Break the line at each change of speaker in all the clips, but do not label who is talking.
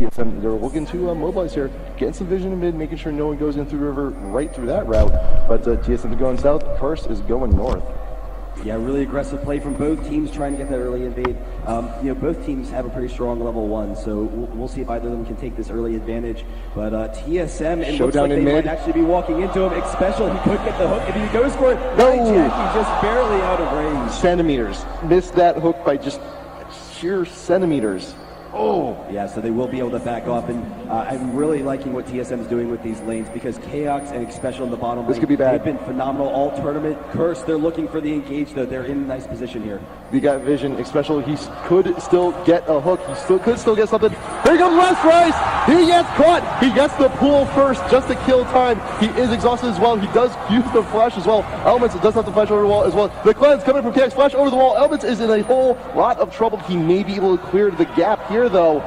TSM, they're looking to mobilize here, getting some vision in mid, making sure no one goes in through the river right through that route. But TSM is going south, Curse is going north.
Yeah, really aggressive play from both teams trying to get that early invade. Both teams have a pretty strong level 1, so we'll see if either of them can take this early advantage. But TSM, it looks like they might actually be walking into him. Especially, he could get the hook if he goes for it. No! Jackie just barely out of range.
Centimeters. Missed that hook by just sheer centimeters. Oh!
Yeah, so they will be able to back off, and I'm really liking what TSM is doing with these lanes because Chaos and Special in the bottom lane,
this could be bad.
They've been phenomenal all tournament. Curse, they're looking for the engage, though. They're in a nice position here.
You got vision, Special, he could still get a hook. He could still get something. There comes West Rice! He gets caught! He gets the pull first just to kill time. He is exhausted as well. He does use the flash as well. Elements does have the flash over the wall as well. The cleanse coming from KX, flash over the wall. Elements is in a whole lot of trouble. He may be able to clear the gap here, though.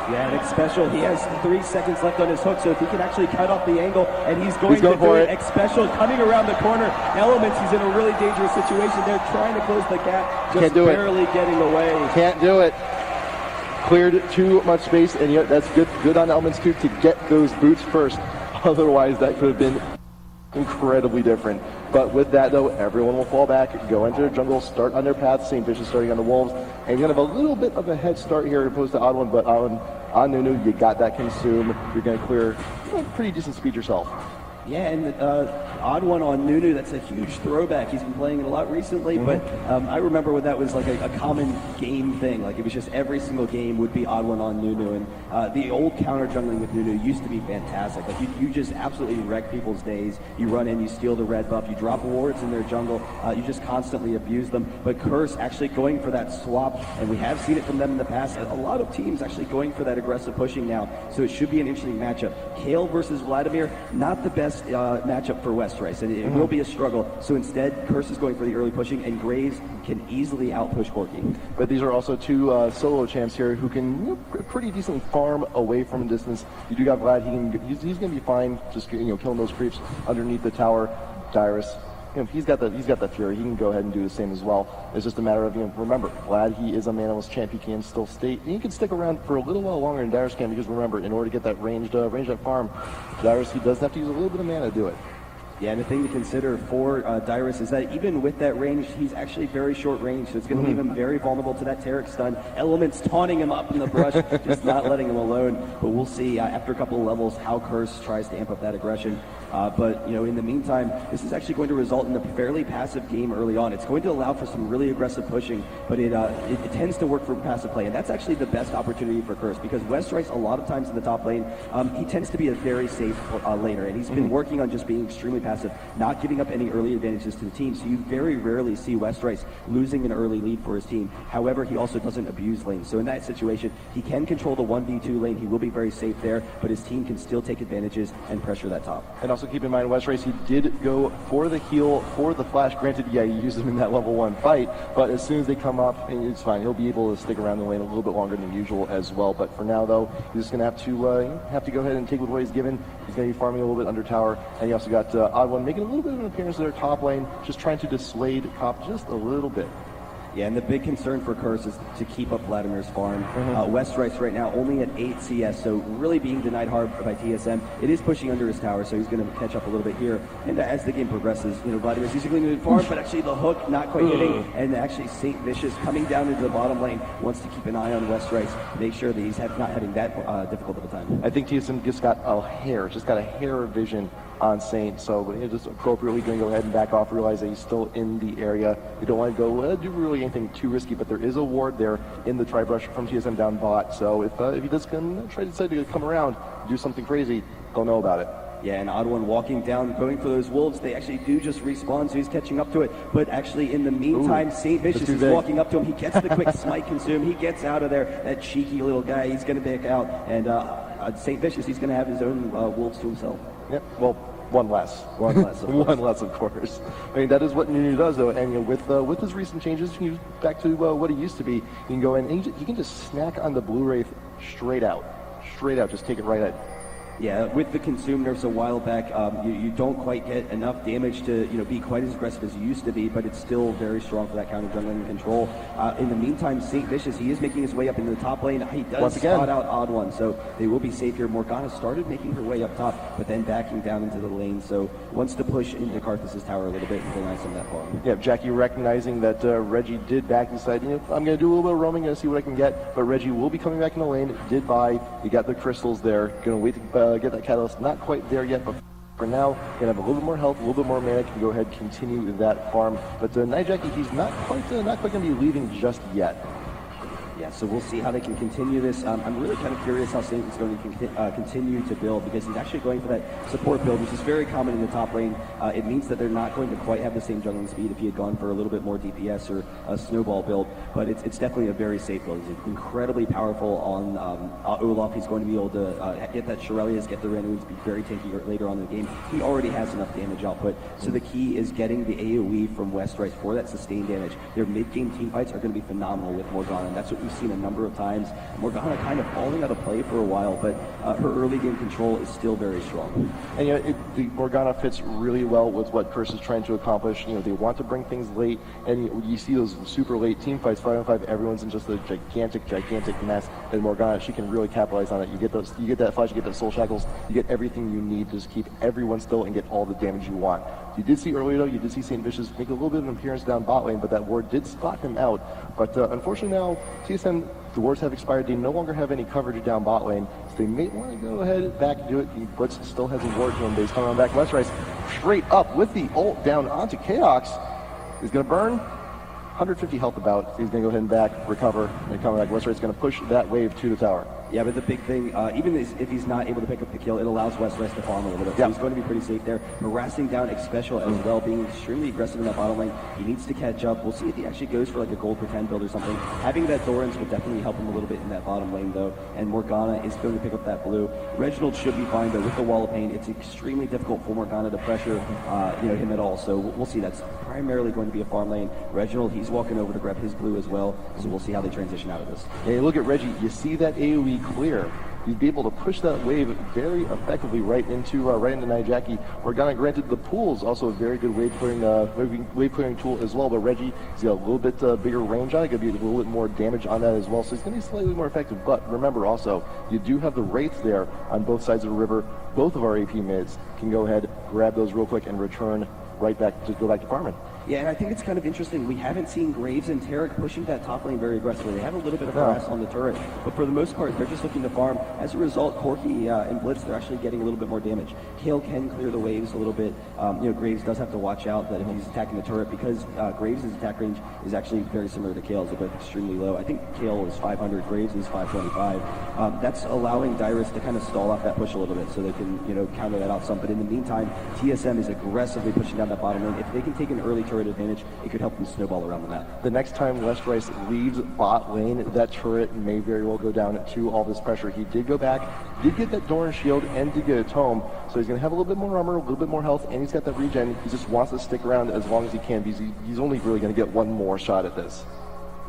Yeah, and Special, he has 3 seconds left on his hook, so if he can actually cut off the angle, and he's going to do it. Special coming around the corner. Elements, he's in a really dangerous situation. They're trying to close the gap, just barely getting away.
Can't do it. Cleared too much space, and that's good on Elements too to get those boots first. Otherwise, that could have been incredibly different. But with that, though, everyone will fall back, go into the jungle, start on their path. St. Fish is starting on the Wolves, and you're going to have a little bit of a head start here opposed to Odd One, but on Nunu, you got that consume. You're going to clear pretty decent speed yourself.
Yeah, and Odd One on Nunu, that's a huge throwback. He's been playing it a lot recently, but I remember when that was like a common game thing. Like, it was just every single game would be Odd One on Nunu, and the old counter jungling with Nunu used to be fantastic. Like, you just absolutely wreck people's days. You run in, you steal the red buff, you drop wards in their jungle, you just constantly abuse them. But Curse actually going for that swap, and we have seen it from them in the past. A lot of teams actually going for that aggressive pushing now, so it should be an interesting matchup. Kale versus Vladimir, not the best matchup for West Rice, and it will be a struggle. So instead, Curse is going for the early pushing, and Graves can easily outpush Corky.
But these are also two solo champs here who can pretty decently farm away from a distance. You do got Vlad; he's going to be fine, just killing those creeps underneath the tower. Dyrus, he's got the fury. He can go ahead and do the same as well. It's just a matter of remember, Vlad, he is a manaless champ. He can still stay. He can stick around for a little while longer than Dyrus can, because remember, in order to get that ranged up farm, Dyrus, he does have to use a little bit of mana to do it.
Yeah, and the thing to consider for Dyrus is that even with that range, he's actually very short range, so it's going to leave him very vulnerable to that Taric stun. Elements taunting him up in the brush, just not letting him alone. But we'll see after a couple of levels how Curse tries to amp up that aggression. But in the meantime, this is actually going to result in a fairly passive game early on. It's going to allow for some really aggressive pushing, but it tends to work for passive play, and that's actually the best opportunity for Curse, because West Rice, a lot of times in the top lane, he tends to be a very safe laner, and he's been working on just being extremely passive, not giving up any early advantages to the team. So you very rarely see West Rice losing an early lead for his team. However, he also doesn't abuse lanes. So in that situation, he can control the 1v2 lane. He will be very safe there, but his team can still take advantages and pressure that top.
And also keep in mind, West Rice, he did go for the heal, for the flash. Granted, yeah, he used them in that level 1 fight, but as soon as they come up, it's fine. He'll be able to stick around the lane a little bit longer than usual as well. But for now, though, he's just going to have to go ahead and take what he's given. He's going to be farming a little bit under tower, and he also got Odd One making a little bit of an appearance in their top lane, just trying to dissuade Cop just a little bit.
Yeah, and the big concern for Curse is to keep up Vladimir's farm. West Rice right now only at 8 CS, so really being denied hard by TSM. It is pushing under his tower, so he's going to catch up a little bit here. And as the game progresses, Vladimir's usually going to farm, but actually the hook not quite hitting, and actually St. Vicious coming down into the bottom lane wants to keep an eye on West Rice, make sure that he's not having that difficult of a time.
I think TSM just got a hair of vision on Saint, so just appropriately going to go ahead and back off, realize that he's still in the area. You don't want to go do really anything too risky, but there is a ward there in the tri-brush from TSM down bot, so if he does decide to come around, do something crazy, they'll know about it.
Yeah, and Odd One walking down, going for those wolves. They actually do just respawn, so he's catching up to it. But actually, in the meantime, St. Vicious is walking up to him. He gets the quick smite consume. He gets out of there. That cheeky little guy, he's going to back out. And St. Vicious, he's going to have his own wolves to himself.
Yep, well, one less. One less, of course. I mean, that is what Nunu does, though. And with his recent changes, back to what he used to be, you can go in and you can just snack on the Blue Wraith straight out. Just take it right at.
Yeah, with the consume nerfs a while back, you don't quite get enough damage to be quite as aggressive as you used to be, but it's still very strong for that counter jungling control. In the meantime, St. Vicious, he is making his way up into the top lane. He does spot out Odd One, so they will be safe here. Morgana started making her way up top, but then backing down into the lane, so wants to push into Karthus' tower a little bit and deny some of that farm.
Yeah, Jackie recognizing that Reggie did back, decided, I'm going to do a little bit of roaming, going to see what I can get, but Reggie will be coming back in the lane, did buy, you got the crystals there, going to wait to get that catalyst, not quite there yet, but for now, going to have a little bit more health, a little bit more mana, can go ahead and continue that farm, but Night Jackie, he's not quite going to be leaving just yet.
Yeah, so we'll see how they can continue this. I'm really kind of curious how Saint is going to continue to build, because he's actually going for that support build, which is very common in the top lane. It means that they're not going to quite have the same jungling speed if he had gone for a little bit more DPS or a snowball build, but it's definitely a very safe build. He's incredibly powerful on Olaf. He's going to be able to get that Shurelya's, get the Renuins, be very tanky later on in the game. He already has enough damage output, so the key is getting the AoE from Westrice for that sustained damage. Their mid-game teamfights are going to be phenomenal with Morgana, and that's what we've seen a number of times. Morgana kind of falling out of play for a while, but her early game control is still very strong.
And the Morgana fits really well with what Curse is trying to accomplish. They want to bring things late, and you see those super late team fights, 5-on-5, everyone's in just a gigantic mess, and Morgana, she can really capitalize on it. You get that flash, you get that soul shackles, you get everything you need to just keep everyone still and get all the damage you want. You did see earlier, though, you did see St. Vicious make a little bit of an appearance down bot lane, but that ward did spot him out. But unfortunately now, TSM, the wards have expired. They no longer have any coverage down bot lane, so they may want to go ahead back and do it. Blitz still has a ward to him, but he's coming on back. Westrice straight up with the ult down onto Chaos. He's going to burn. 150 health about. He's going to go ahead and back, recover, and come back. Westrice is going to push that wave to the tower.
Yeah, but the big thing, even if he's not able to pick up the kill, it allows Westrice to farm a little bit. So he's going to be pretty safe there. Harassing down Xpecial as well, being extremely aggressive in that bottom lane. He needs to catch up. We'll see if he actually goes for like a gold pretend build or something. Having that Thorns will definitely help him a little bit in that bottom lane though. And Morgana is going to pick up that blue. Reginald should be fine, but with the Wall of Pain, it's extremely difficult for Morgana to pressure him at all. So we'll see. That's primarily going to be a farm lane. Reginald, he's walking over to grab his blue as well. So we'll see how they transition out of this.
Hey, look at Reggie. You see that AoE clear. He'd be able to push that wave very effectively right into Night Jackie. Morgana, granted, the pool is also a very good wave clearing tool as well, but Reggie, he's got a little bit bigger range on it, going to be a little bit more damage on that as well, so he's going to be slightly more effective. But remember also, you do have the Wraiths there on both sides of the river. Both of our AP mids can go ahead, grab those real quick, and return right back to go back to farming.
Yeah, and I think it's kind of interesting. We haven't seen Graves and Tarek pushing that top lane very aggressively. They have a little bit of harass on the turret, but for the most part, they're just looking to farm. As a result, Corki and Blitz, they're actually getting a little bit more damage. Kale can clear the waves a little bit. Graves does have to watch out that if he's attacking the turret, because Graves' attack range is actually very similar to Kale's. They're both extremely low. I think Kale is 500, Graves is 525. That's allowing Dyrus to kind of stall off that push a little bit so they can, counter that out some. But in the meantime, TSM is aggressively pushing down that bottom lane. If they can take an early turret advantage, it could help them snowball around the map.
The next time Westrice leaves bot lane, that turret may very well go down to all this pressure. He did go back, did get that Doran shield, and did get a tome, so he's going to have a little bit more armor, a little bit more health, and he's got that regen. He just wants to stick around as long as he can, because he's only really going to get one more shot at this.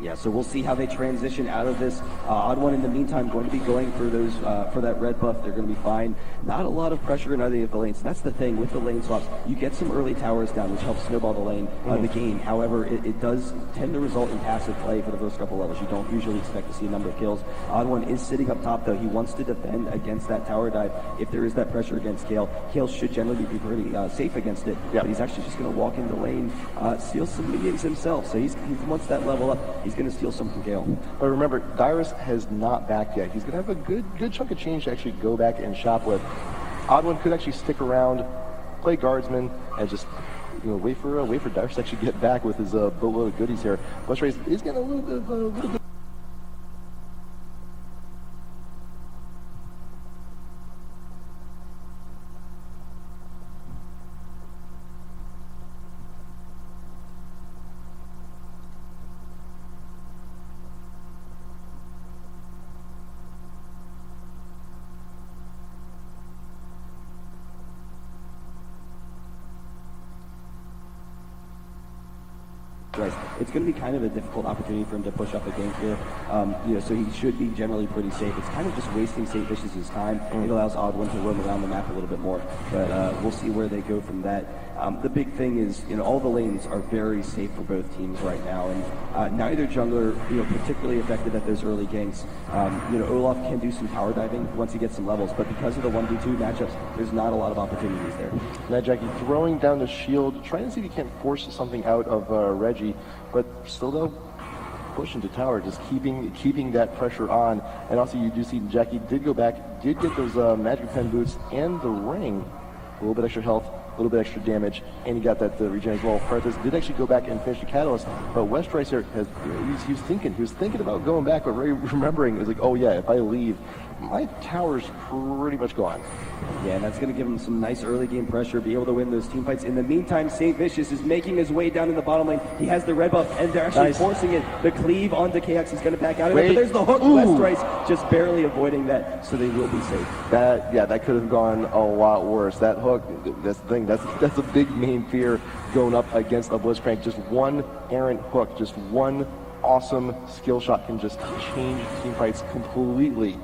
Yeah, so we'll see how they transition out of this. Odd One, in the meantime, going to be going for those for that red buff. They're going to be fine. Not a lot of pressure in either of the lanes. That's the thing with the lane swaps. You get some early towers down, which helps snowball the lane, the game. However, it does tend to result in passive play for the first couple levels. You don't usually expect to see a number of kills. Odd One is sitting up top, though. He wants to defend against that tower dive. If there is that pressure against Kale, Kale should generally be pretty safe against it. But he's actually just going to walk in the lane, steal some minions himself. So he wants that level up. He's going to steal some from Kale.
But remember, Dyrus has not backed yet. He's going to have a good chunk of change to actually go back and shop with. Odd One could actually stick around, play guardsman, and just wait for Dyrus to actually get back with his boatload of goodies here. Westrice is getting a little bit.
Rice, it's going to be kind of a difficult opportunity for him to push up a gank here. So he should be generally pretty safe. It's kind of just wasting St. Vicious' time. It allows Odd1 to roam around the map a little bit more, but we'll see where they go from that. The big thing is, all the lanes are very safe for both teams right now, and neither jungler, particularly effective at those early ganks. Olaf can do some power diving once he gets some levels, but because of the 1v2 matchups, there's not a lot of opportunities there.
Now, Jackie throwing down the shield, trying to see if he can't force something out of Reggie, but still though, push into tower, just keeping that pressure on. And also you do see Jackie did go back, did get those magic pen boots and the ring, a little bit extra health, a little bit extra damage, and he got that regen as well. Karthus did actually go back and finish the catalyst, but West Rice here he was thinking about going back, but remembering is like, oh yeah, if I leave, my tower's pretty much gone.
Yeah, and that's going to give him some nice early game pressure, be able to win those team fights. In the meantime, St. Vicious is making his way down in the bottom lane. He has the red buff, and they're actually forcing it. The cleave onto KX. He's going to back out of it, but there's the hook. Ooh. West Rice just barely avoiding that, so they will be safe.
That could have gone a lot worse. That hook, that's the thing. That's a big main fear going up against a Blitzcrank. Just one errant hook, just one awesome skill shot can just change team fights completely.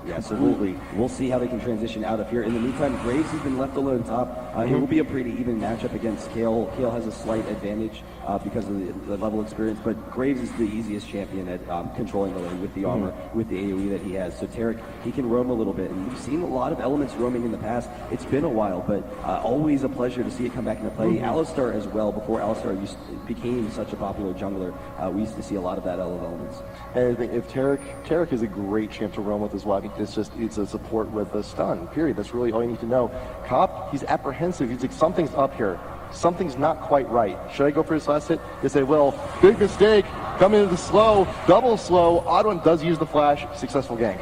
Yeah, so we'll see how they can transition out of here. In the meantime, Graves has been left alone top. It will be a pretty even matchup against Kale. Kale has a slight advantage because of the level experience, but Graves is the easiest champion at controlling the lane with the armor, with the AoE that he has. So Tarek, he can roam a little bit, and we've seen a lot of elements roaming in the past. It's been a while, but always a pleasure to see it come back into play. Alistar as well. Before Alistar became such a popular jungler, we used to see a lot of that elements.
And I think if Tarek is a great champ to roam with as well. It's a support with a stun, period. That's really all you need to know. Cop, he's apprehensive. He's like, something's up here. Something's not quite right. Should I go for his last hit? They say, well, big mistake. Come into the slow, double slow. Odd1 does use the flash. Successful gank.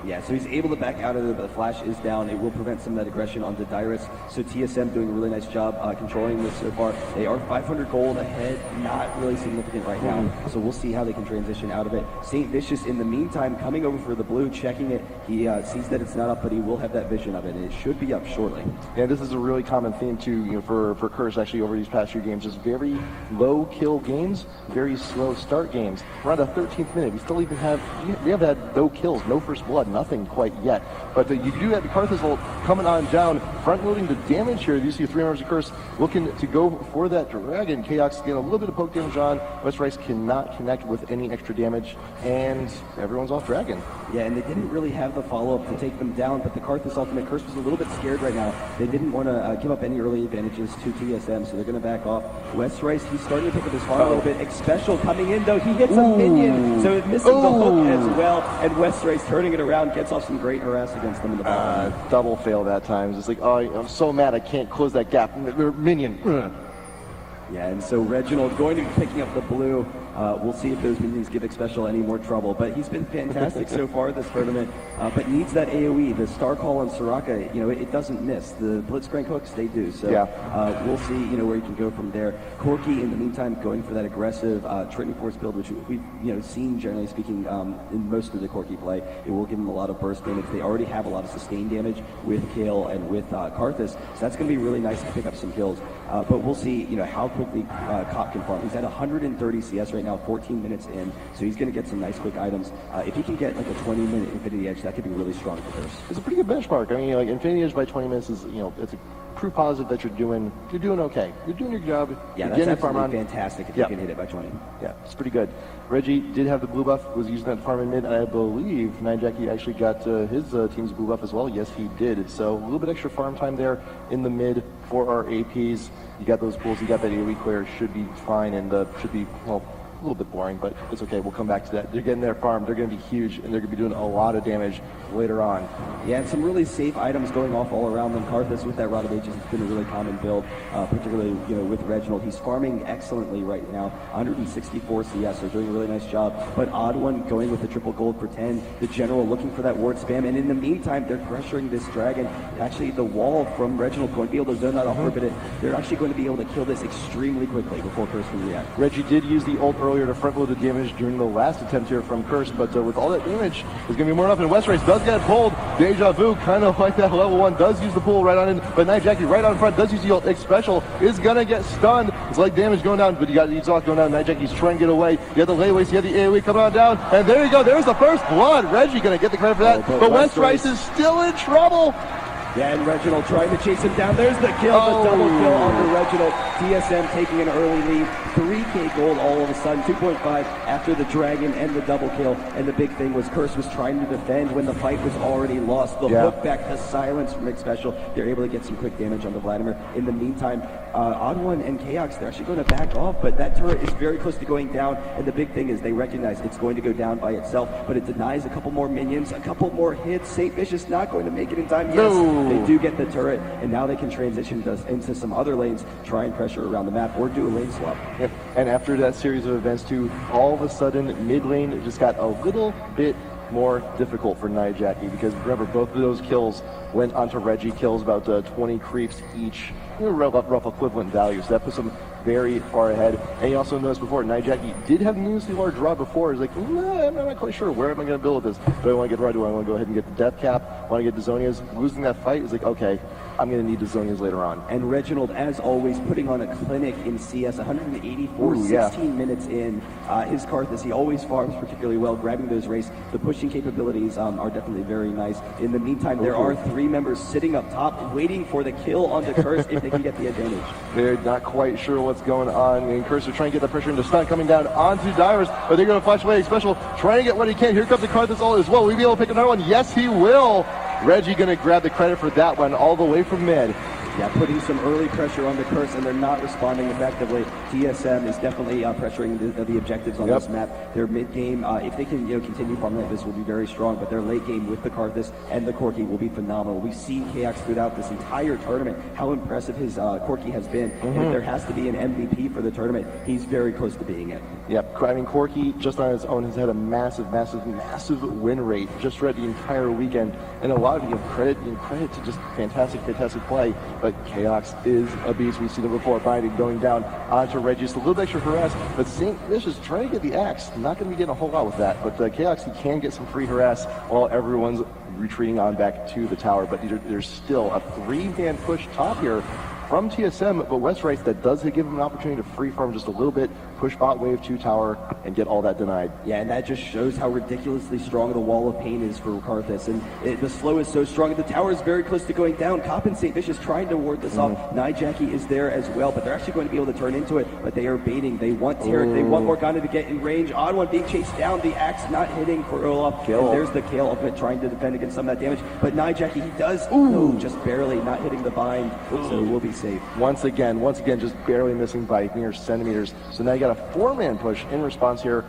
Yeah, so he's able to back out of it, but the flash is down. It will prevent some of that aggression onto Dyrus. So TSM doing a really nice job controlling this so far. They are 500 gold ahead, not really significant right now. So we'll see how they can transition out of it. St. Vicious, in the meantime, coming over for the blue, checking it. He sees that it's not up, but he will have that vision of it, and it should be up shortly.
Yeah, this is a really common theme too, for Curse actually over these past few games. Just very low kill games, very slow start games. Around the 13th minute, we have had no kills, no first blood. Nothing quite yet, but you do have the Karthus ult coming on down, front loading the damage here. You see 3 members of Curse looking to go for that dragon. Chaos getting a little bit of poke damage on. West Rice cannot connect with any extra damage, and everyone's off dragon.
Yeah, and they didn't really have the follow-up to take them down, but the Karthus ultimate, Curse was a little bit scared right now. They didn't want to give up any early advantages to TSM, so they're going to back off. West Rice, he's starting to pick up his farm a little bit. X Special coming in, though. He hits a minion, so it misses the hook as well, and West Rice turning it around, gets off some great harass against them in the bottom.
Double fail that time. It's like, oh, I'm so mad I can't close that gap. Minion.
Yeah, and so Reginald going to be picking up the blue. We'll see if those minions give X Special any more trouble. But he's been fantastic so far this tournament, but needs that AoE. The Star Call on Soraka, it doesn't miss. The Blitzcrank hooks, they do. So we'll see, where he can go from there. Corki, in the meantime, going for that aggressive Trinity Force build, which we've seen, generally speaking, in most of the Corki play. It will give him a lot of burst damage. They already have a lot of sustained damage with Kale and with Karthus, so that's going to be really nice to pick up some kills. But we'll see, how quickly Cop can farm. He's at 130 CS right now, 14 minutes in, so he's going to get some nice quick items. If he can get like a 20-minute Infinity Edge, that could be really strong for Curse.
It's a pretty good benchmark. I mean, like Infinity Edge by 20 minutes is, it's a proof positive that you're doing okay. You're doing your job.
Yeah, that's absolutely fantastic if you can hit it by 20.
Yeah, it's pretty good. Reggie did have the blue buff, was using that farm in mid. I believe Jackie actually got his team's blue buff as well. Yes, he did. So a little bit extra farm time there in the mid for our APs. You got those pulls, you got that AoE clear, should be fine, and should be, well, a little bit boring, but it's okay. We'll come back to that. They're getting their farm. They're going to be huge, and they're going to be doing a lot of damage later on.
Yeah, and some really safe items going off all around them. Karthus with that Rod of Ages has been a really common build, particularly with Reginald. He's farming excellently right now, 164 CS, so doing a really nice job. But Odd1 going with the triple gold for 10. The General looking for that ward spam, and in the meantime, they're pressuring this dragon. Actually, the wall from Reginald going to be able to zone that off orbit. They're actually going to be able to kill this extremely quickly before Curse can react.
Reggie did use the ult earlier to front load the damage during the last attempt here from Curse, but with all that damage, there's going to be more enough, and West Race does get pulled. Deja Vu, kind of like that level 1, does use the pull right on in, but Night Jackie right on front, does use the X special, is going to get stunned. It's like damage going down, but you got the exhaust going down. Night Jackie's trying to get away. You have the layways, you have the AoE coming on down, and there you go, there's the first blood. Reggie going to get the credit for that, but West Race is still in trouble.
Yeah, and Reginald trying to chase him down. There's the kill, the double kill on the Reginald. TSM taking an early lead. 3K gold all of a sudden, 2.5 after the Dragon and the double kill. And the big thing was Curse was trying to defend when the fight was already lost. The hook back, the silence from Mix Special. They're able to get some quick damage onto Vladimir. In the meantime, Odd One and Chaos, they're actually going to back off, but that turret is very close to going down. And the big thing is they recognize it's going to go down by itself, but it denies a couple more minions, a couple more hits. St. Vicious not going to make it in time. Yes, they do get the turret, and now they can transition into some other lanes, try and pressure around the map, or do a lane swap.
Yep. And after that series of events too, all of a sudden mid lane just got a little bit more difficult for Night Jackie, because remember, both of those kills went onto Reggie, kills about 20 creeps each, rough equivalent value, so that puts them very far ahead. And you also noticed before, Night Jackie did have nearly large draw before. He's like, nah, I'm not quite sure where am I going to build with this. Do I want to get right? Do I want to go ahead and get the death cap? Want to get the Zonias? Losing that fight is like, okay, I'm going to need the Zonias later on.
And Reginald, as always, putting on a clinic in CS, 184, 16 minutes in. His Karthus, he always farms particularly well, grabbing those race. The pushing capabilities are definitely very nice. In the meantime, there are 3 members sitting up top, waiting for the kill onto Curse if they can get the advantage.
They're not quite sure what's going on, and Curse are trying to get the pressure into stun coming down onto Divers, but they're going to flash away special, trying to get what he can. Here comes the Karthus all as well. Will he be able to pick another one? Yes, he will. Reggie going to grab the credit for that one all the way from mid.
Yeah, putting some early pressure on the Curse, and they're not responding effectively. TSM is definitely pressuring the objectives on this map. Their mid game, if they can continue farming like this, will be very strong. But their late game with the Karthus and the Corki will be phenomenal. We've seen KX throughout this entire tournament how impressive his Corki has been. And if there has to be an MVP for the tournament, he's very close to being it.
Yep, I mean Corki just on his own has had a massive win rate just throughout the entire weekend, and a lot of you give credit to just fantastic play. But Chaos is a beast. We've seen it before, binding, going down onto Reggie. Just a little extra harass, but St. Vicious trying to get the axe. Not going to be getting a whole lot with that, but Chaos, he can get some free harass while everyone's retreating on back to the tower. But there's still a 3-man push top here from TSM, but West Rice, that does give him an opportunity to free farm just a little bit, push bot wave 2 tower, and get all that denied.
Yeah, and that just shows how ridiculously strong the wall of pain is for Karthus. And the slow is so strong, and the tower is very close to going down. Cop and St. Vicious trying to ward this off. Night Jackie is there as well, but they're actually going to be able to turn into it, but they are baiting. They want Tarek, they want Morgana to get in range. Odd One being chased down, the axe not hitting for Olaf. And there's the Kale Ultimate trying to defend against some of that damage, but Night Jackie, he does, just barely not hitting the bind, so we'll be safe.
Once again, just barely missing by mere centimeters. So now you got a 4-man push in response here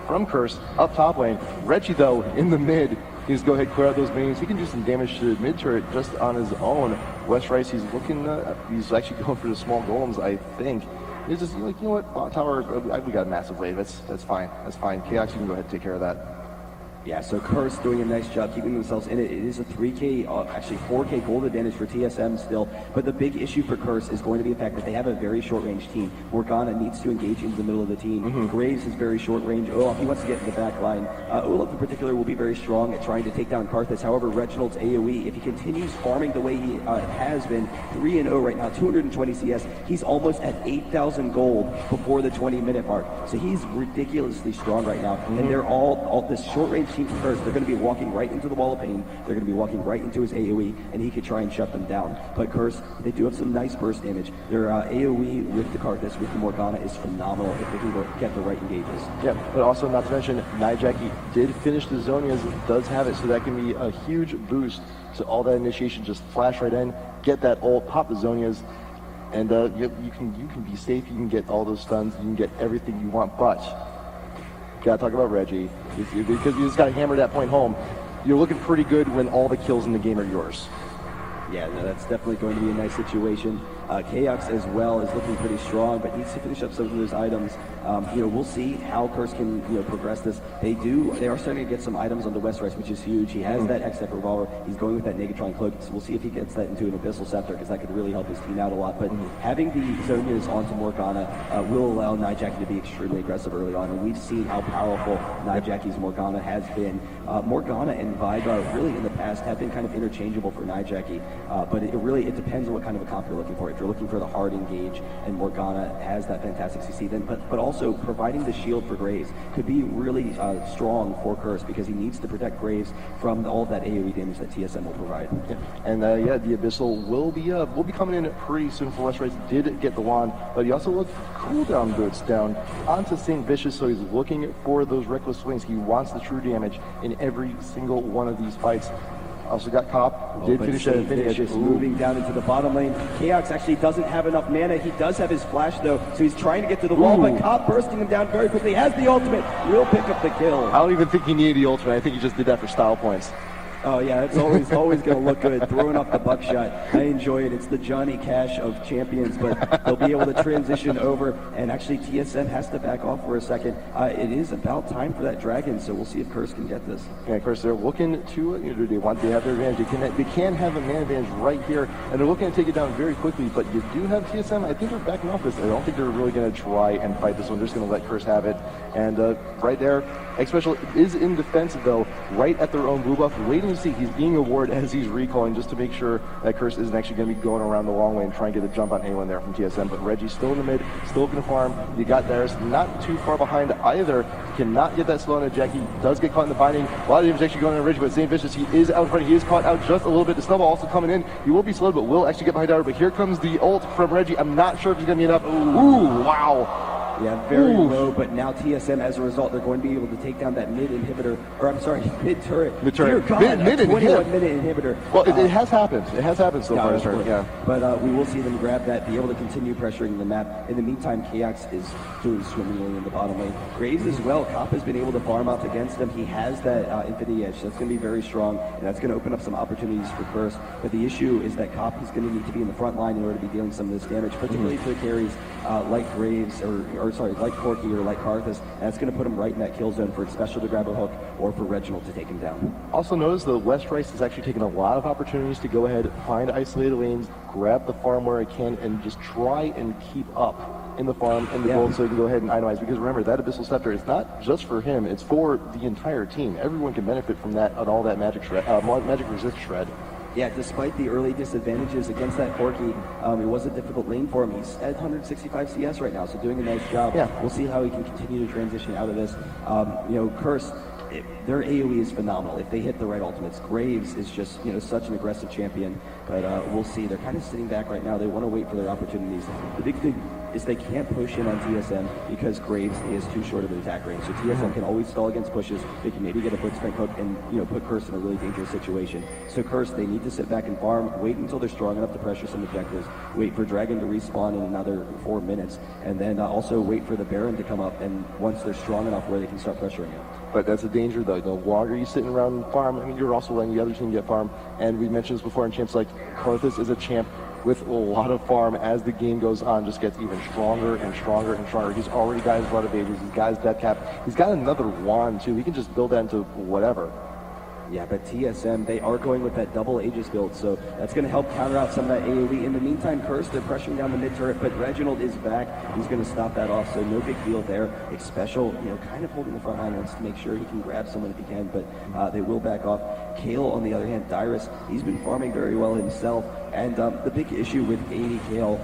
from Curse up top lane. Reggie, though, in the mid, he's go ahead, clear out those minions. He can do some damage to the mid turret just on his own. West Rice, he's looking, he's actually going for the small golems, I think. He's just like, you know what, bot tower, we got a massive wave. That's fine. KX, you can go ahead and take care of that.
Yeah, so Curse doing a nice job keeping themselves in it. It is a 3K, actually 4K gold advantage for TSM still. But the big issue for Curse is going to be the fact that they have a very short-range team. Morgana needs to engage into the middle of the team. Graves is very short-range. Olaf, he wants to get in the back line. Olaf in particular will be very strong at trying to take down Karthus. However, Reginald's AoE, if he continues farming the way he has been, 3-0 right now, 220 CS, he's almost at 8,000 gold before the 20-minute mark. So he's ridiculously strong right now. And they're all this short-range team for Curse, they're going to be walking right into the wall of pain. They're going to be walking right into his AoE, and he could try and shut them down. But Curse, they do have some nice burst damage. Their AoE with the Karthus, with the Morgana, is phenomenal if they can get the right engages.
Yeah, but also not to mention, Night Jackie did finish the Zonias, does have it, so that can be a huge boost. So all that initiation, just flash right in, get that ult, pop the Zonias, and you can be safe. You can get all those stuns. You can get everything you want, but gotta talk about Reggie, because you just gotta hammer that point home. You're looking pretty good when all the kills in the game are yours.
Yeah, no, that's definitely going to be a nice situation. Chaos as well is looking pretty strong, but needs to finish up some of those items. We'll see how Curse can progress this. They are starting to get some items on the West Rice, which is huge. He has that X-Tech revolver. He's going with that Negatron cloak. So we'll see if he gets that into an Abyssal Scepter, because that could really help his team out a lot. But having the Zonias onto Morgana will allow Nijaki to be extremely aggressive early on, and we've seen how powerful Nijaki's Morgana has been. Morgana and Viga really in the past have been kind of interchangeable for Nijaki, but it depends on what kind of a comp you're looking for. If you're looking for the hard engage, and Morgana has that fantastic CC, then but also providing the shield for Graves could be really strong for Curse, because he needs to protect Graves from all of that AoE damage that TSM will provide.
Yeah. And the Abyssal will be coming in pretty soon for West Rice. Did get the wand, but he also looked cooldown boots down onto St. Vicious, so he's looking for those reckless swings. He wants the true damage in every single one of these fights. Also got Cop, did finish that Infinity Edge.
Moving down into the bottom lane. Chaos actually doesn't have enough mana. He does have his flash though, so he's trying to get to the wall, but Cop bursting him down very quickly. Has the ultimate, will pick up the kill.
I don't even think he needed the ultimate. I think he just did that for style points.
Oh yeah, it's always going to look good, throwing off the buckshot. I enjoy it. It's the Johnny Cash of champions, but they'll be able to transition over, and actually TSM has to back off for a second. It is about time for that dragon, so we'll see if Curse can get this.
Yeah, of course, they're looking to, they have their advantage. They can have a man advantage right here, and they're looking to take it down very quickly, but you do have TSM. I think they're backing off this. I don't think they're really going to try and fight this one. They're just going to let Curse have it. And right there, X-Special is in defensive, though, right at their own blue buff, waiting to see. He's being awarded as he's recalling, just to make sure that Curse isn't actually going to be going around the long way and trying to get a jump on anyone there from TSM. But Reggie's still in the mid, still going to farm. You got Darius not too far behind either. Cannot get that slow on Jackie. Does get caught in the binding. A lot of damage actually going on Reggie, but St. Vicious, he is out in front. He is caught out just a little bit. The snowball also coming in. He will be slowed, but will actually get behind Darius. But here comes the ult from Reggie. I'm not sure if he's going to be enough. Ooh, wow.
Yeah, very low, but now TSM, as a result, they're going to be able to take down that mid inhibitor, or I'm sorry, mid turret.
Mid turret.
Mid 21-minute inhibitor.
Well, it has happened. It has happened so far this turn, yeah.
But we will see them grab that, be able to continue pressuring the map. In the meantime, Chaos is doing swimmingly in the bottom lane. Graves as well. Cop has been able to farm out against him. He has that Infinity Edge. That's going to be very strong, and that's going to open up some opportunities for Curse. But the issue is that Cop is going to need to be in the front line in order to be dealing some of this damage, particularly for the carries like Graves, like Corky or like Karthus, and that's going to put him right in that kill zone for Special to grab a hook or for Reginald to take him down.
Also notice the West Rice is actually taking a lot of opportunities to go ahead, find isolated lanes, grab the farm where it can, and just try and keep up in the farm and the gold so he can go ahead and itemize. Because remember, that Abyssal Scepter is not just for him, it's for the entire team. Everyone can benefit from that and all that magic shred, magic resist shred.
Yeah, despite the early disadvantages against that Corky, it was a difficult lane for him. He's at 165 CS right now, so doing a nice job. Yeah. We'll see how he can continue to transition out of this. Curse, their AoE is phenomenal if they hit the right ultimates. Graves is just such an aggressive champion, but we'll see. They're kind of sitting back right now. They want to wait for their opportunities. The big thing is they can't push in on TSM because Graves is too short of an attack range. So TSM can always stall against pushes. They can maybe get a blitzcrank hook and put Curse in a really dangerous situation. So Curse, they need to sit back and farm, wait until they're strong enough to pressure some objectives, wait for Dragon to respawn in another 4 minutes, and then also wait for the Baron to come up, and once they're strong enough where they can start pressuring it.
But that's a danger, though. The longer you sitting around and farm, I mean, you're also letting the other team get farm. And we mentioned this before in champs, like Karthus is a champ with a lot of farm. As the game goes on, just gets even stronger and stronger and stronger. He's already got his Blood of Ages, he's got his Death Cap, he's got another wand, too. He can just build that into whatever.
Yeah, but TSM, they are going with that double Aegis build, so that's going to help counter out some of that AoE. In the meantime, Curse, they're pressuring down the mid turret, but Reginald is back. He's going to stop that off, so no big deal there. Special, kind of holding the front line, wants to make sure he can grab someone if he can, but they will back off. Kale, on the other hand, Dyrus, he's been farming very well himself, and the big issue with AD Kale,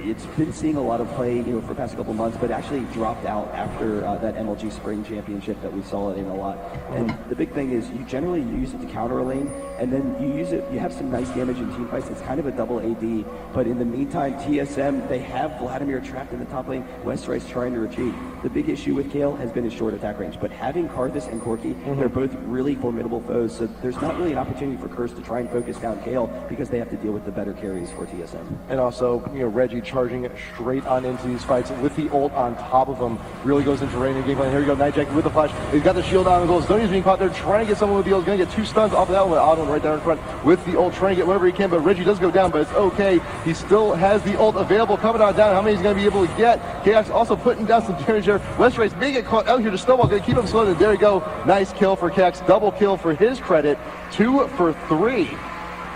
it's been seeing a lot of play, for the past couple months, but actually dropped out after that MLG Spring Championship that we saw it in a lot. And the big thing is you generally use it to counter a lane, and then you have some nice damage in team fights. It's kind of a double AD, but in the meantime, TSM, they have Vladimir trapped in the top lane. West Rice trying to retreat. The big issue with Kale has been his short attack range, but having Karthus and Corky, they're both really formidable foes, so there's not really an opportunity for Curse to try and focus down Kale because they have to deal with the better carries for TSM.
And also, Reggie charging straight on into these fights with the ult on top of him. Really goes into rain and game plan. Here we go, Nightjack with the flash. He's got the shield on the goal. Zonia's being caught there, trying to get someone with the ult. going to get 2 stuns off of that one. Odd one right down in front with the ult, trying to get whatever he can, but Reggie does go down, but it's okay. He still has the ult available, coming on down. How many he's going to be able to get? Chaos also putting down some damage there. Westrice may get caught out here to Snowball, going to keep him slow, and there you go. Nice kill for Kex. Double kill for his credit. 2 for 3.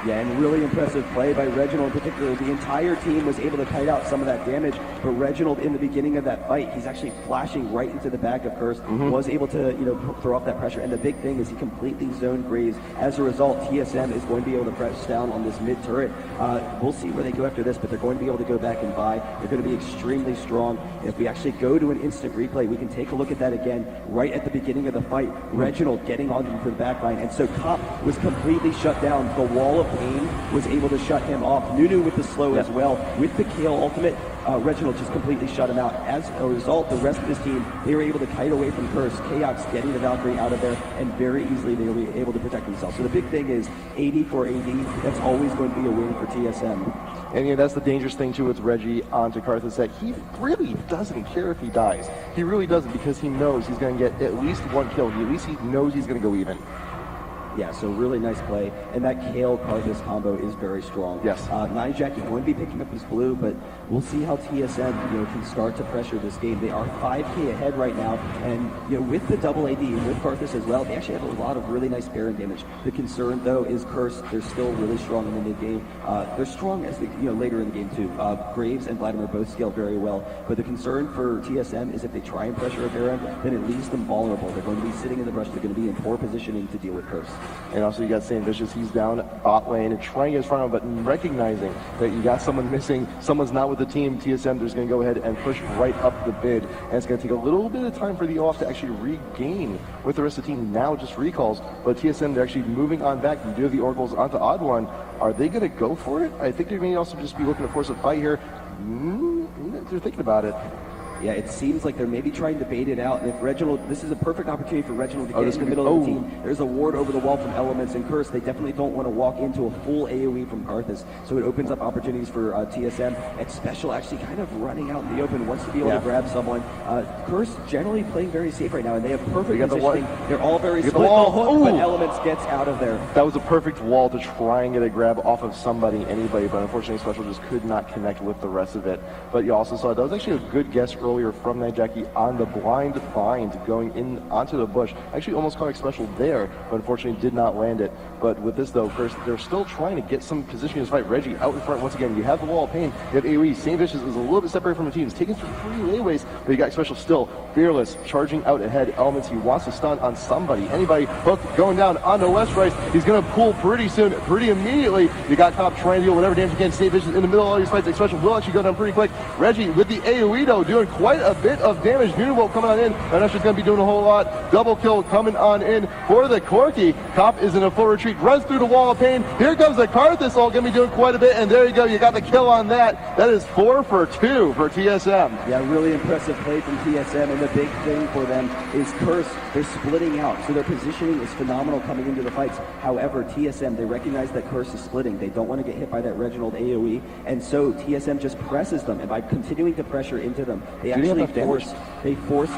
Yeah, and really impressive play by Reginald in particular. The entire team was able to kite out some of that damage, but Reginald in the beginning of that fight, he's actually flashing right into the back of Curse, was able to, throw off that pressure. And the big thing is he completely zoned Graves. As a result, TSM is going to be able to press down on this mid turret. We'll see where they go after this, but they're going to be able to go back and buy. They're going to be extremely strong. If we actually go to an instant replay, we can take a look at that again right at the beginning of the fight. Reginald getting onto the back line, and so Cop was completely shut down. The wall of pain was able to shut him off. Nunu with the slow as well. With the Kale ultimate, Reginald just completely shut him out. As a result, the rest of his team, they were able to kite away from Curse. Chaos getting the Valkyrie out of there, and very easily they were able to protect themselves. So the big thing is 80 for AD. That's always going to be a win for TSM.
And that's the dangerous thing too with Reggie onto Karth, is that he really doesn't care if he dies. He really doesn't, because he knows he's going to get at least 1 kill. At least he knows he's going to go even.
Yeah, so really nice play. And that Kale Karthus combo is very strong.
Yes.
Jack is going to be picking up his blue, but we'll see how TSM can start to pressure this game. They are 5K ahead right now, and with the double AD, with Karthus as well, they actually have a lot of really nice Baron damage. The concern though is Curse. They're still really strong in the mid game. They're strong as later in the game too. Graves and Vladimir both scale very well, but the concern for TSM is if they try and pressure a Baron, then it leaves them vulnerable. They're going to be sitting in the brush. They're going to be in poor positioning to deal with Curse.
And also you got St. Vicious, he's down bot lane and trying to get in front of him, but recognizing that you got someone missing, someone's not with the team, TSM is going to go ahead and push right up the bid. And it's going to take a little bit of time for the off to actually regain with the rest of the team. Now just recalls, but TSM, they're actually moving on back. You do have the Oracles onto Odd One. Are they going to go for it? I think they may also just be looking to force a fight here. They're thinking about it.
Yeah, it seems like they're maybe trying to bait it out. And if Reginald, this is a perfect opportunity for Reginald to get in the middle of the team. There's a ward over the wall from Elements and Curse. They definitely don't want to walk into a full AoE from Karthus. So it opens up opportunities for TSM. And Special actually kind of running out in the open, wants to be able to grab someone. Curse generally playing very safe right now, and they have perfect positioning. They're all very split. But Elements gets out of there.
That was a perfect wall to try and get a grab off of anybody, but unfortunately Special just could not connect with the rest of it. But you also saw that was actually a good guess earlier from Jackie on the blind find going in onto the bush. Actually almost caught Special there, but unfortunately did not land it. But with this though, first they're still trying to get some position in this fight. Reggie out in front once again. You have the wall of pain, you have AoE. St. Vicious is a little bit separated from the team. He's taking through 3 layways, but you got Special still fearless, charging out ahead. Elements, he wants to stun on somebody. Anybody. Hook going down onto Westrice. He's going to pull pretty soon, pretty immediately. You got Cop trying to deal whatever damage you can. St. Vicious in the middle of all these fights. Special will actually go down pretty quick. Reggie with the AoE though, doing quite a bit of damage. Nunu coming on in. I'm not sure he's going to be doing a whole lot. Double kill coming on in for the Corki. Cop is in a full retreat, runs through the wall of pain. Here comes the Karthus ult, going to be doing quite a bit, and there you go. You got the kill on that. That is 4 for 2 for TSM.
Yeah, really impressive play from TSM, and the big thing for them is Curse. They're splitting out, so their positioning is phenomenal coming into the fights. However, TSM, they recognize that Curse is splitting. They don't want to get hit by that Reginald AoE, and so TSM just presses them, and by continuing to pressure into them, they actually force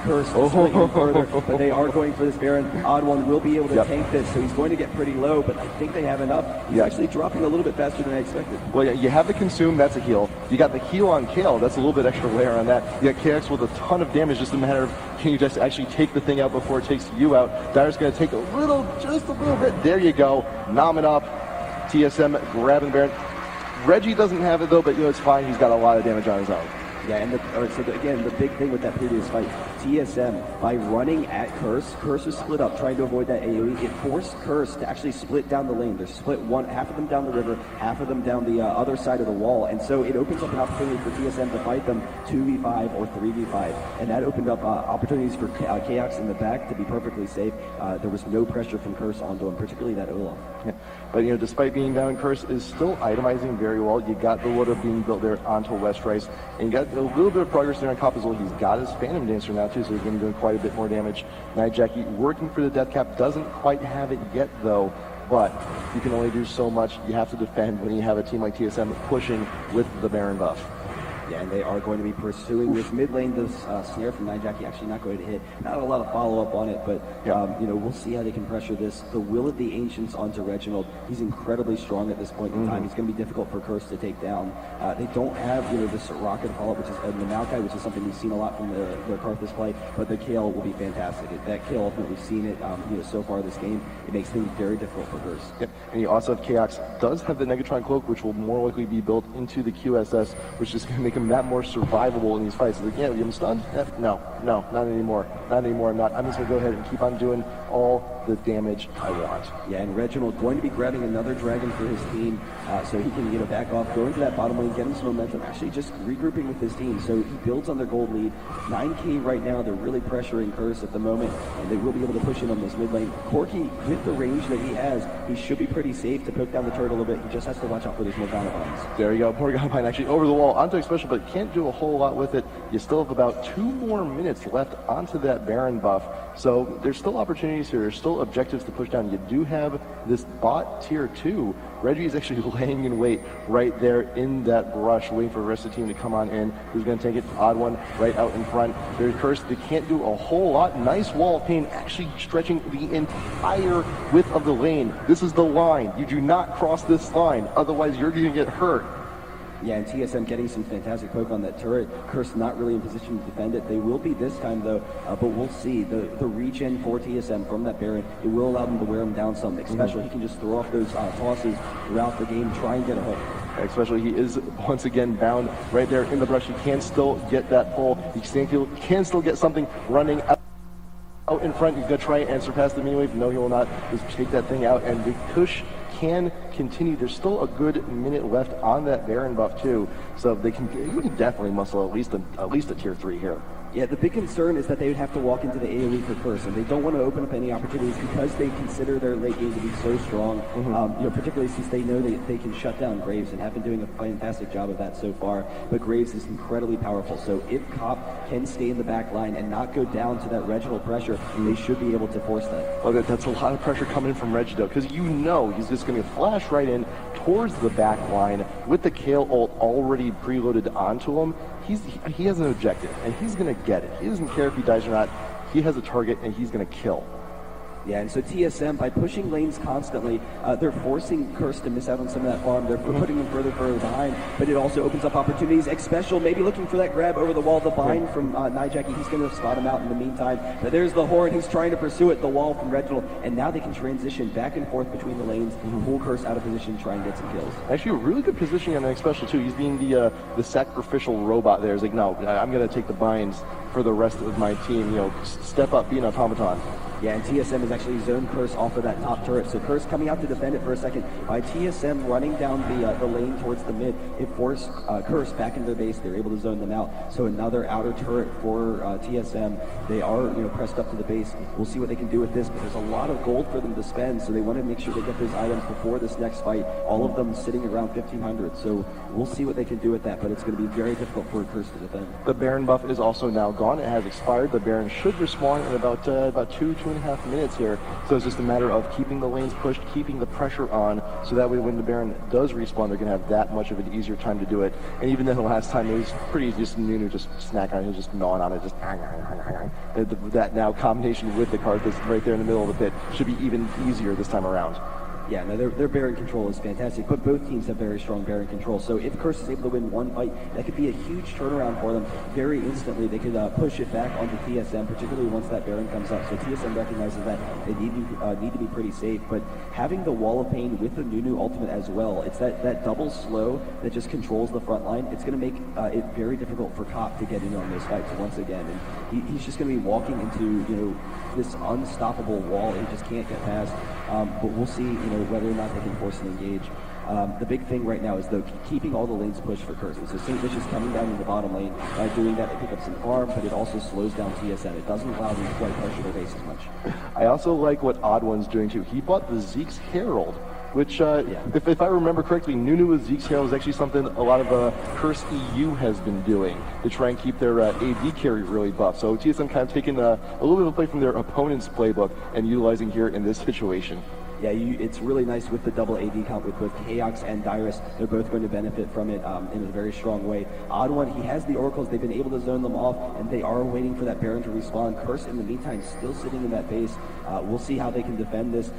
Curse to split even further, but they are going for this Baron. Odd One will be able to tank this, so he's going to get pretty low, but I think they have enough. He's actually dropping a little bit faster than I expected.
Well, yeah, you have the Consume, that's a heal. You got the heal on Kale, that's a little bit extra layer on that. You got KX with a ton of damage, just a matter of can you just actually take the thing out before it takes you out. Dyer's going to take just a little bit. There you go. Nom it up. TSM grabbing Baron. Reggie doesn't have it though, but it's fine. He's got a lot of damage on his own.
Yeah, and again, the big thing with that previous fight, TSM, by running at Curse was split up, trying to avoid that AoE. It forced Curse to actually split down the lane. They're split half of them down the river, half of them down the other side of the wall, and so it opens up an opportunity for TSM to fight them 2v5 or 3v5, and that opened up opportunities for Chaos in the back to be perfectly safe. There was no pressure from Curse onto him, particularly that Olaf.
Yeah. But despite being down, Curse is still itemizing very well. You got the water being built there onto Westrice, and you got a little bit of progress there on Cop as well. He's got his Phantom Dancer now too, so he's going to be doing quite a bit more damage. Jackie working for the death cap, doesn't quite have it yet though, but you can only do so much. You have to defend when you have a team like TSM pushing with the Baron buff.
Yeah, and they are going to be pursuing this mid lane. This snare from Nijaki actually not going to hit. Not a lot of follow-up on it, but we'll see how they can pressure this. The Will of the Ancients onto Reginald. He's incredibly strong at this point in time. He's going to be difficult for Curse to take down. They don't have this rocket follow-up, which is the Maokai, which is something we've seen a lot from their Karthus play, but the Kayle will be fantastic. That Kayle, ultimately, we've seen it so far this game. It makes things very difficult for Curse.
Yep. And you also have Chaos does have the Negatron Cloak, which will more likely be built into the QSS, which is going to make him that more survivable in these fights. Like, yeah, you stunned? No, not anymore. Not anymore. I'm just going to go ahead and keep on doing all the damage I want.
Yeah, and Reginald going to be grabbing another dragon for his team, so he can back off, go into that bottom lane, get him some momentum, actually just regrouping with his team. So he builds on their gold lead. 9K right now, they're really pressuring Curse at the moment, and they will be able to push in on this mid lane. Corki, with the range that he has, he should be pretty safe to poke down the turret a little bit. He just has to watch out for those Morgana Vines.
There you go. Morgana Vine actually over the wall onto special, but can't do a whole lot with it. You still have about 2 more minutes left onto that Baron buff. So there's still opportunities here. There's still objectives to push down. You do have this bot tier 2. Reggie is actually laying in wait right there in that brush, waiting for the rest of the team to come on in. Who's going to take it? Odd one right out in front. There's Curse. They can't do a whole lot. Nice wall of pain actually stretching the entire width of the lane. This is the line. You do not cross this line. Otherwise, you're going to get hurt.
Yeah, and TSM getting some fantastic poke on that turret. Curse not really in position to defend it. They will be this time, though, but we'll see. The regen for TSM from that Baron, it will allow them to wear him down some. Especially he can just throw off those tosses throughout the game, try and get a hook.
Especially he is once again bound right there in the brush. He can still get that pull. He can still get something running out in front. He's going to try and surpass the mini wave. No, he will not. Just take that thing out, and the push can continue. There's still a good minute left on that Baron buff too, so you can definitely muscle at least a tier 3 here.
Yeah, the big concern is that they would have to walk into the AoE for Curse, and they don't want to open up any opportunities because they consider their late game to be so strong, particularly since they know they can shut down Graves and have been doing a fantastic job of that so far. But Graves is incredibly powerful, so if Cop can stay in the back line and not go down to that Reginald pressure, they should be able to force that.
Well, that's a lot of pressure coming in from Reginald, because he's just going to flash right in towards the back line with the Kayle ult already preloaded onto him. He has an objective, and he's going to get it. He doesn't care if he dies or not. He has a target, and he's going to kill.
Yeah, and so TSM, by pushing lanes constantly, they're forcing Curse to miss out on some of that farm. They're putting them further behind, but it also opens up opportunities. X-Special maybe looking for that grab over the wall. The bind from Nijaki, he's going to spot him out in the meantime. But there's the Horn. He's trying to pursue it, the wall from Reginald, and now they can transition back and forth between the lanes, pull Curse out of position, try and get some kills.
Actually, a really good positioning on X-Special, too. He's being the sacrificial robot there. He's like, no, I'm going to take the binds for the rest of my team. Step up, be an automaton.
Yeah, and TSM is actually zoned Curse off of that top turret. So Curse coming out to defend it for a second. By TSM running down the lane towards the mid, it forced Curse back into their base. They're able to zone them out. So another outer turret for TSM. They are pressed up to the base. We'll see what they can do with this, but there's a lot of gold for them to spend, so they want to make sure they get those items before this next fight. All of them sitting around 1,500. So we'll see what they can do with that, but it's going to be very difficult for Curse to defend.
The Baron buff is also now gone. It has expired. The Baron should respawn in about 2.5 minutes here. So it's just a matter of keeping the lanes pushed, keeping the pressure on, so that way when the Baron does respawn, they're going to have that much of an easier time to do it. And even then, the last time it was pretty easy. Just Nunu just snack on it, just gnawing on it, just that now combination with the card that's right there in the middle of the pit should be even easier this time around.
Yeah, no, their Baron control is fantastic, but both teams have very strong Baron control. So if Curse is able to win one fight, that could be a huge turnaround for them. Very instantly, they could push it back onto TSM, particularly once that Baron comes up. So TSM recognizes that they need to be pretty safe, but having the Wall of Pain with the Nunu ultimate as well, it's that double slow that just controls the front line. It's going to make it very difficult for Cop to get in on those fights once again. And he's just going to be walking into this unstoppable wall he just can't get past. But we'll see whether or not they can force an engage. The big thing right now is, though, keeping all the lanes pushed for Curse. So St. Vicious coming down in the bottom lane. By doing that, they pick up some farm, but it also slows down TSM. It doesn't allow them to quite pressure their base as much.
I also like what Odd One's doing, too. He bought the Zeke's Herald, which, if I remember correctly, Nunu with Zeke's Herald is actually something a lot of Curse EU has been doing to try and keep their AD carry really buff. So TSM kind of taking a little bit of a play from their opponent's playbook and utilizing here in this situation.
Yeah, it's really nice with the double AD count with both Chaos and Dyrus. They're both going to benefit from it in a very strong way. Odd One, he has the Oracles. They've been able to zone them off, and they are waiting for that Baron to respawn. Curse, in the meantime, still sitting in that base. We'll see how they can defend this.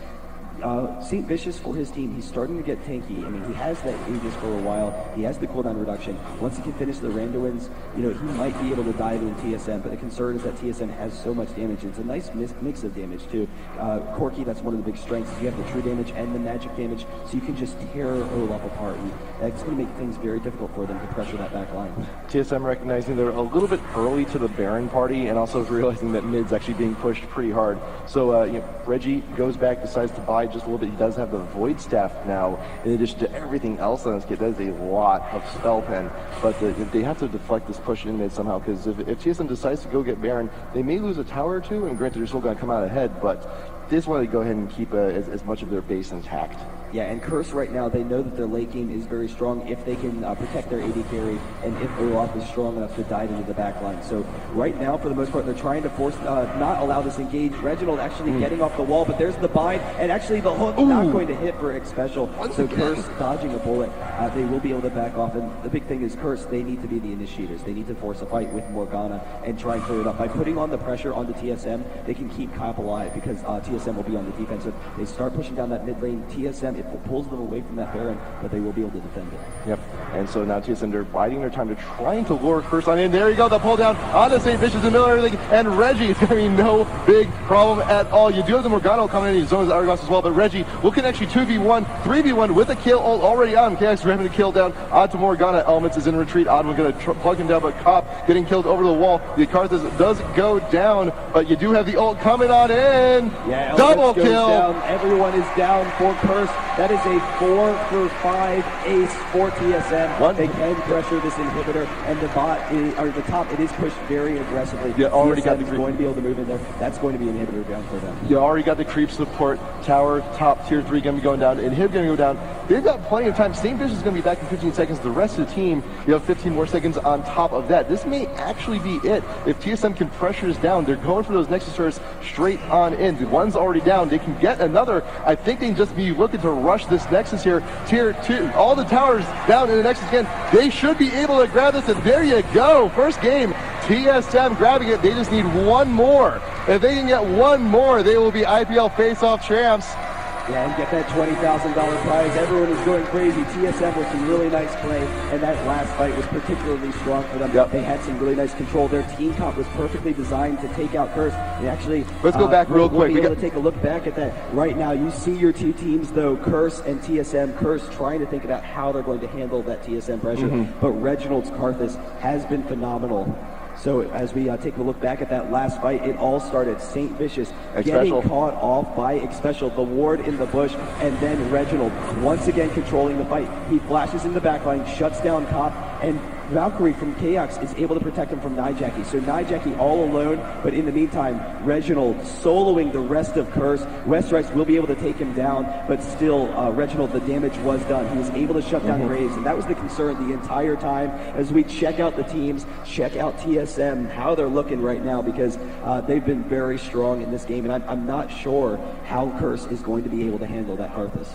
St. Vicious, for his team, he's starting to get tanky. I mean, he has that Aegis for a while. He has the cooldown reduction. Once he can finish the Randuins, he might be able to dive in TSM, but the concern is that TSM has so much damage. It's a nice mix of damage, too. Corki, that's one of the big strengths. You have the true damage and the magic damage, so you can just tear Olaf apart. And that's going to make things very difficult for them to pressure that back line.
TSM recognizing they're a little bit early to the Baron party, and also realizing that mid's actually being pushed pretty hard. So, Reggie goes back, decides to buy just a little bit. He does have the Void Staff now, in addition to everything else on his kit. That is a lot of spell pen, but they have to deflect this push in mid somehow, because if TSM decides to go get Baron, they may lose a tower or two, and granted they're still going to come out ahead, but they just want to go ahead and keep as much of their base intact.
Yeah, and Curse right now, they know that their late game is very strong if they can protect their AD carry, and if Olaf is strong enough to dive into the back line. So right now, for the most part, they're trying to force, not allow this engage. Reginald actually getting off the wall, but there's the bind, and actually the hook not going to hit for X Special. So Curse dodging a bullet. They will be able to back off, and the big thing is Curse, they need to be the initiators. They need to force a fight with Morgana and try and clear it up. By putting on the pressure onto TSM, they can keep Cop alive, because TSM will be on the defensive. They start pushing down that mid lane. TSM, it pulls them away from that Baron, but they will be able to defend it.
Yep. And so now TSM, they're biding their time to trying to lure Curse on in. There you go, the pull down onto St. Vicious in the middle of everything, and Reggie, it's going to be no big problem at all. You do have the Morgana coming in, he zones Argos as well, but Reggie will can actually 2v1, 3v1 with a kill already on. KX grabbing a kill down onto Morgana. Elements is in retreat. Oddman going to plug him down, but Cop getting killed over the wall. The Karthus does go down, but you do have the ult coming on in.
Yeah,
double kill.
Down. Everyone is down for Curse. That is a 4-for-5 ace for TSM. They can pressure this inhibitor, and the top, it is pushed very aggressively.
You already got the
creep. Going to be able to move in there. That's going to be an inhibitor down for them.
You already got the creep support. Tower, top, tier 3 going to be going down. Inhib going to go down. They've got plenty of time. St. Vicious is going to be back in 15 seconds. The rest of the team, you have 15 more seconds on top of that. This may actually be it. If TSM can pressure this down, they're going for those Nexus turrets straight on in. The one's already down. They can get another. I think they can just be looking to rush this Nexus here. Tier 2, all the towers down in the Nexus again. They should be able to grab this, and there you go. First game, TSM grabbing it. They just need one more. If they can get one more, they will be IPL face-off champs.
Yeah, and get that $20,000 prize. Everyone is going crazy. TSM with some really nice play, and that last fight was particularly strong for them. Yep. They had some really nice control. Their team comp was perfectly designed to take out Curse. And actually,
let's go back real quick.
We'll be able to take a look back at that right now. You see your two teams, though, Curse and TSM. Curse trying to think about how they're going to handle that TSM pressure, but Reginald's Karthus has been phenomenal. So as we take a look back at that last fight, it all started St. Vicious getting caught off by X Special, the ward in the bush, and then Reginald once again controlling the fight. He flashes in the backline, shuts down Cop, and Valkyrie from Chaos is able to protect him from Nijaki. So Nijaki all alone, but in the meantime, Reginald soloing the rest of Curse. Westrice will be able to take him down, but still, Reginald, the damage was done. He was able to shut down Graves, and that was the concern the entire time as we check out the teams, check out TSM, how they're looking right now, because they've been very strong in this game, and I'm not sure how Curse is going to be able to handle that Karthus.